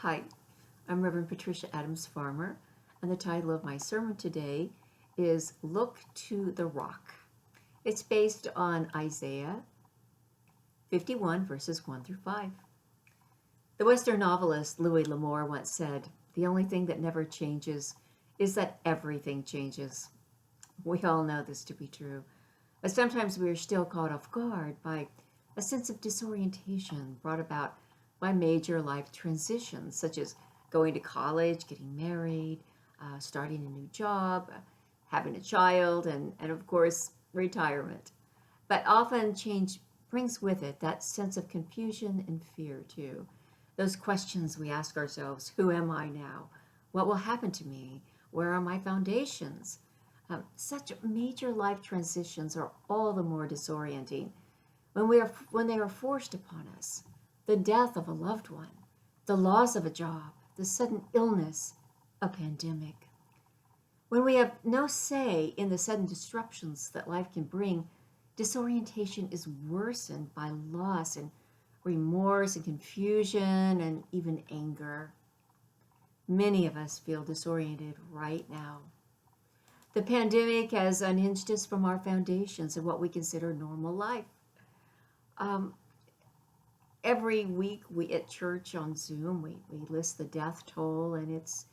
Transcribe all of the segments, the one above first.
Hi, I'm Reverend Patricia Adams Farmer, and the title of my sermon today is Look to the Rock. It's based on Isaiah 51, verses 1 through 5. The Western novelist Louis L'Amour once said, "The only thing that never changes is that everything changes." We all know this to be true, but sometimes we are still caught off guard by a sense of disorientation brought about by major life transitions, such as going to college, getting married, starting a new job, having a child, and of course, retirement. But often change brings with it that sense of confusion and fear, too. Those questions we ask ourselves: who am I now? What will happen to me? Where are my foundations? Such major life transitions are all the more disorienting when they are forced upon us. The death of a loved one, the loss of a job, the sudden illness, a pandemic. When we have no say in the sudden disruptions that life can bring, disorientation is worsened by loss and remorse and confusion and even anger. Many of us feel disoriented right now. The pandemic has unhinged us from our foundations of what we consider normal life. Um, every week we at church on Zoom we list the death toll, and it's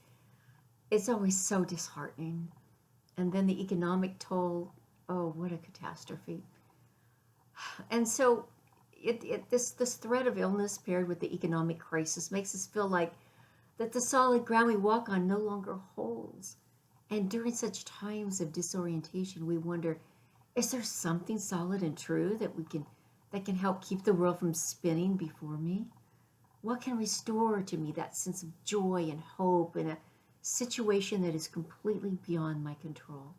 always so disheartening. And then the economic toll, oh, what a catastrophe. And so this threat of illness paired with the economic crisis makes us feel like that the solid ground we walk on no longer holds. And during such times of disorientation, we wonder, is there something solid and true that can help keep the world from spinning before me? What can restore to me that sense of joy and hope in a situation that is completely beyond my control?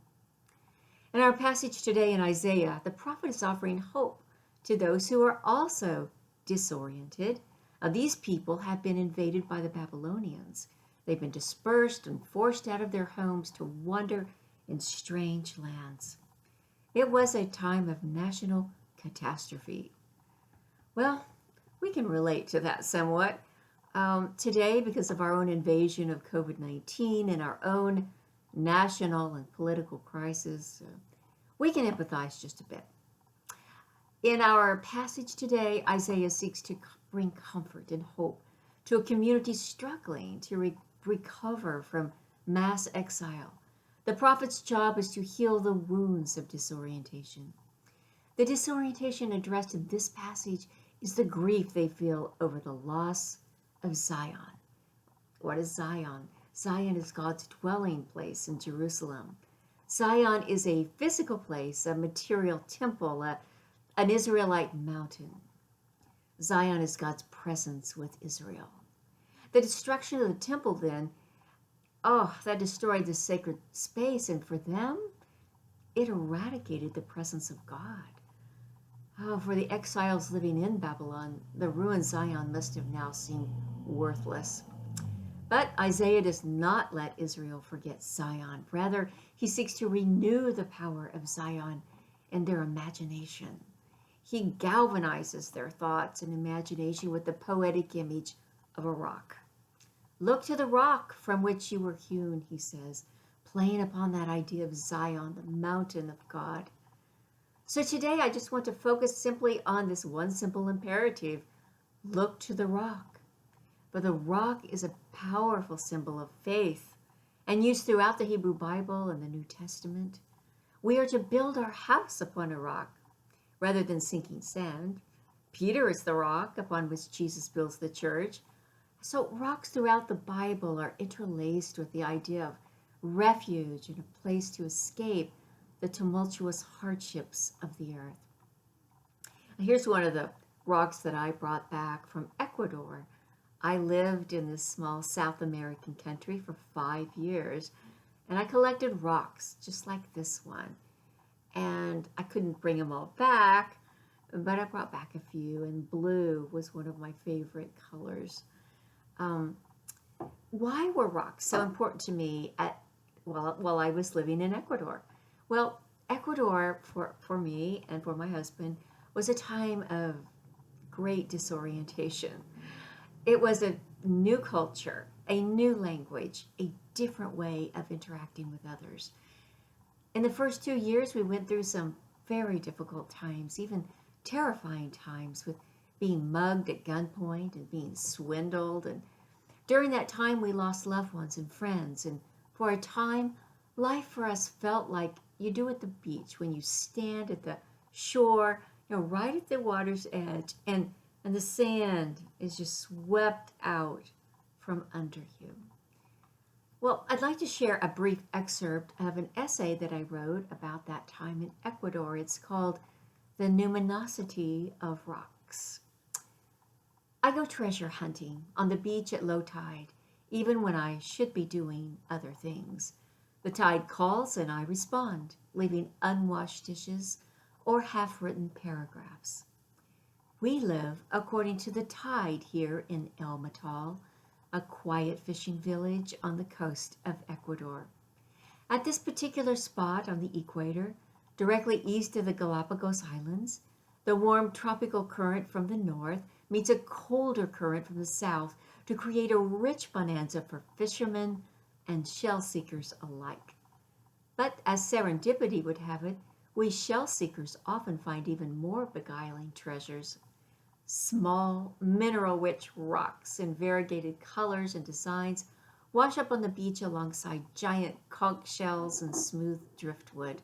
In our passage today in Isaiah, the prophet is offering hope to those who are also disoriented. These people have been invaded by the Babylonians. They've been dispersed and forced out of their homes to wander in strange lands. It was a time of national catastrophe. Well, we can relate to that somewhat. Today, because of our own invasion of COVID-19 and our own national and political crisis, we can empathize just a bit. In our passage today, Isaiah seeks to bring comfort and hope to a community struggling to recover from mass exile. The prophet's job is to heal the wounds of disorientation. The disorientation addressed in this passage is the grief they feel over the loss of Zion. What is Zion? Zion is God's dwelling place in Jerusalem. Zion is a physical place, a material temple, an Israelite mountain. Zion is God's presence with Israel. The destruction of the temple then, that destroyed the sacred space, and for them, it eradicated the presence of God. For the exiles living in Babylon, the ruined Zion must have now seemed worthless. But Isaiah does not let Israel forget Zion. Rather, he seeks to renew the power of Zion in their imagination. He galvanizes their thoughts and imagination with the poetic image of a rock. Look to the rock from which you were hewn, he says, playing upon that idea of Zion, the mountain of God. So today I just want to focus simply on this one simple imperative: look to the rock. For the rock is a powerful symbol of faith and used throughout the Hebrew Bible and the New Testament. We are to build our house upon a rock rather than sinking sand. Peter is the rock upon which Jesus builds the church. So rocks throughout the Bible are interlaced with the idea of refuge and a place to escape the tumultuous hardships of the earth. Here's one of the rocks that I brought back from Ecuador. I lived in this small South American country for 5 years, and I collected rocks just like this one. And I couldn't bring them all back, but I brought back a few, and blue was one of my favorite colors. Why were rocks so important to me while I was living in Ecuador? Well, Ecuador, for me and for my husband, was a time of great disorientation. It was a new culture, a new language, a different way of interacting with others. In the first 2 years, we went through some very difficult times, even terrifying times, with being mugged at gunpoint and being swindled. And during that time, we lost loved ones and friends. And for a time, life for us felt like you do at the beach when you stand at the shore, right at the water's edge, and the sand is just swept out from under you. Well, I'd like to share a brief excerpt of an essay that I wrote about that time in Ecuador. It's called The Numinosity of Rocks. I go treasure hunting on the beach at low tide, even when I should be doing other things. The tide calls and I respond, leaving unwashed dishes or half-written paragraphs. We live according to the tide here in El Matal, a quiet fishing village on the coast of Ecuador. At this particular spot on the equator, directly east of the Galapagos Islands, the warm tropical current from the north meets a colder current from the south to create a rich bonanza for fishermen and shell seekers alike. But as serendipity would have it, we shell seekers often find even more beguiling treasures. Small, mineral-rich rocks in variegated colors and designs wash up on the beach alongside giant conch shells and smooth driftwood.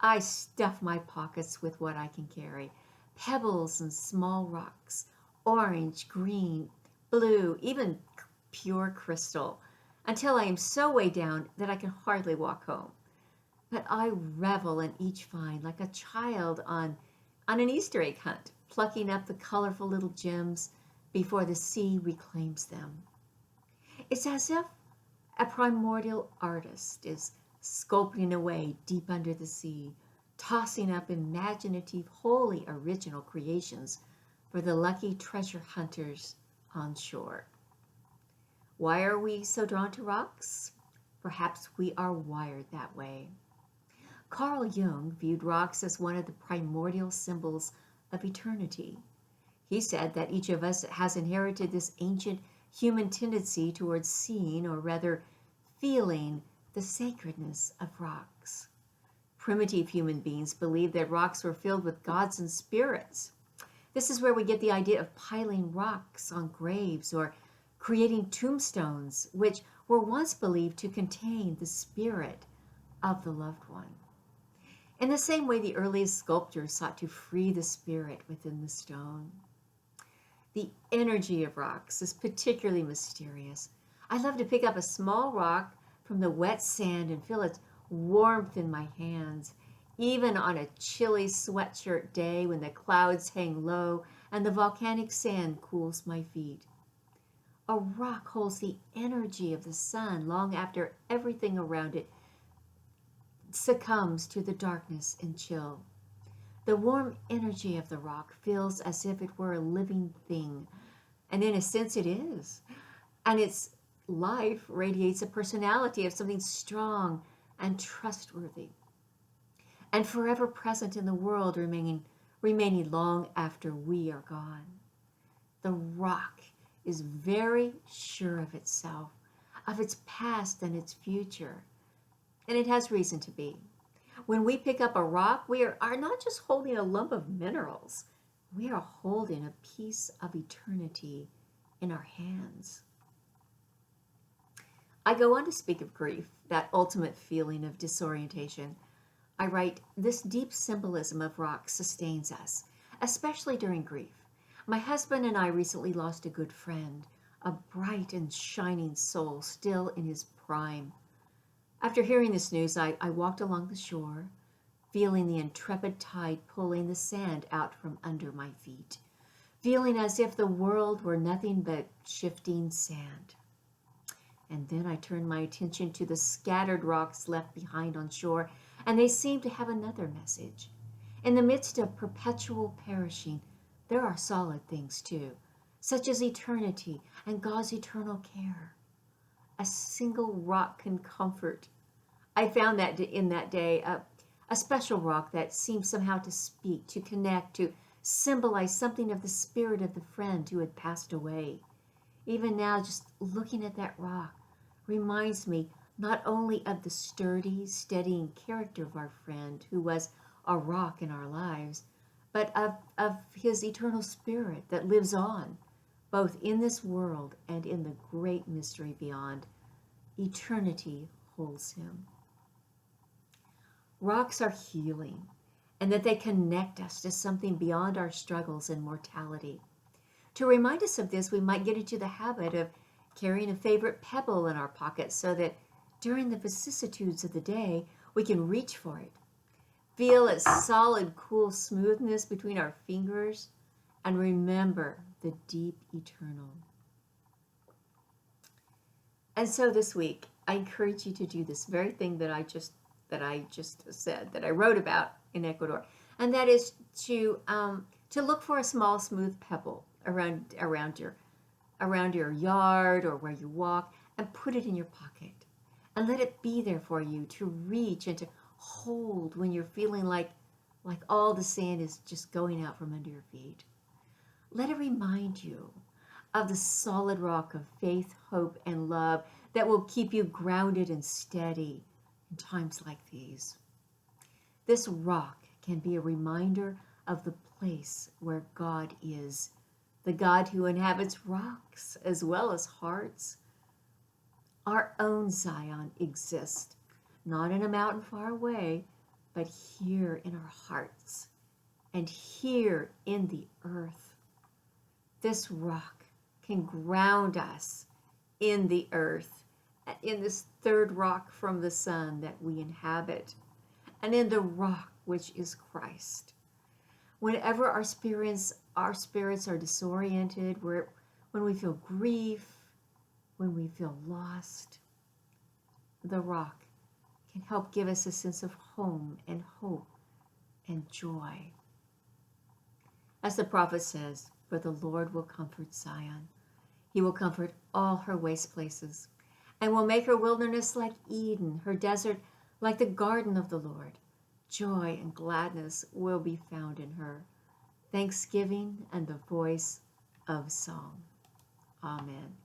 I stuff my pockets with what I can carry, pebbles and small rocks, orange, green, blue, even pure crystal, until I am so way down that I can hardly walk home. But I revel in each find like a child on an Easter egg hunt, plucking up the colorful little gems before the sea reclaims them. It's as if a primordial artist is sculpting away deep under the sea, tossing up imaginative, wholly original creations for the lucky treasure hunters on shore. Why are we so drawn to rocks? Perhaps we are wired that way. Carl Jung viewed rocks as one of the primordial symbols of eternity. He said that each of us has inherited this ancient human tendency towards seeing, or rather feeling, the sacredness of rocks. Primitive human beings believed that rocks were filled with gods and spirits. This is where we get the idea of piling rocks on graves or creating tombstones, which were once believed to contain the spirit of the loved one. In the same way, the earliest sculptors sought to free the spirit within the stone. The energy of rocks is particularly mysterious. I love to pick up a small rock from the wet sand and feel its warmth in my hands, even on a chilly sweatshirt day when the clouds hang low and the volcanic sand cools my feet. A rock holds the energy of the sun long after everything around it succumbs to the darkness and chill. The warm energy of the rock feels as if it were a living thing, and in a sense it is. And its life radiates a personality of something strong and trustworthy, and forever present in the world, remaining long after we are gone. The rock is very sure of itself, of its past and its future, and it has reason to be. When we pick up a rock, we are not just holding a lump of minerals. We are holding a piece of eternity in our hands. I go on to speak of grief, that ultimate feeling of disorientation. I write, this deep symbolism of rocks sustains us, especially during grief. My husband and I recently lost a good friend, a bright and shining soul still in his prime. After hearing this news, I walked along the shore, feeling the intrepid tide pulling the sand out from under my feet, feeling as if the world were nothing but shifting sand. And then I turned my attention to the scattered rocks left behind on shore, and they seemed to have another message. In the midst of perpetual perishing, there are solid things too, such as eternity and God's eternal care. A single rock can comfort. I found that in that day a special rock that seemed somehow to speak, to connect, to symbolize something of the spirit of the friend who had passed away. Even now, just looking at that rock reminds me not only of the sturdy, steadying character of our friend who was a rock in our lives, but of his eternal spirit that lives on, both in this world and in the great mystery beyond. Eternity holds him. Rocks are healing, and that they connect us to something beyond our struggles and mortality. To remind us of this, we might get into the habit of carrying a favorite pebble in our pocket so that during the vicissitudes of the day, we can reach for it, feel its solid, cool smoothness between our fingers, and remember the deep eternal. And so this week, I encourage you to do this very thing that I just said, that I wrote about in Ecuador, and that is to look for a small, smooth pebble around your yard or where you walk, and put it in your pocket, and let it be there for you to reach and to hold when you're feeling like all the sand is just going out from under your feet. Let it remind you of the solid rock of faith, hope, and love that will keep you grounded and steady in times like these. This rock can be a reminder of the place where God is, the God who inhabits rocks as well as hearts. Our own Zion exists, not in a mountain far away, but here in our hearts and here in the earth. This rock can ground us in the earth, in this third rock from the sun that we inhabit, and in the rock which is Christ. Whenever our spirits are disoriented, when we feel grief, when we feel lost, the rock can help give us a sense of home and hope and joy. As the prophet says, "For the Lord will comfort Zion. He will comfort all her waste places, and will make her wilderness like Eden, her desert like the garden of the Lord. Joy and gladness will be found in her, thanksgiving and the voice of song." Amen.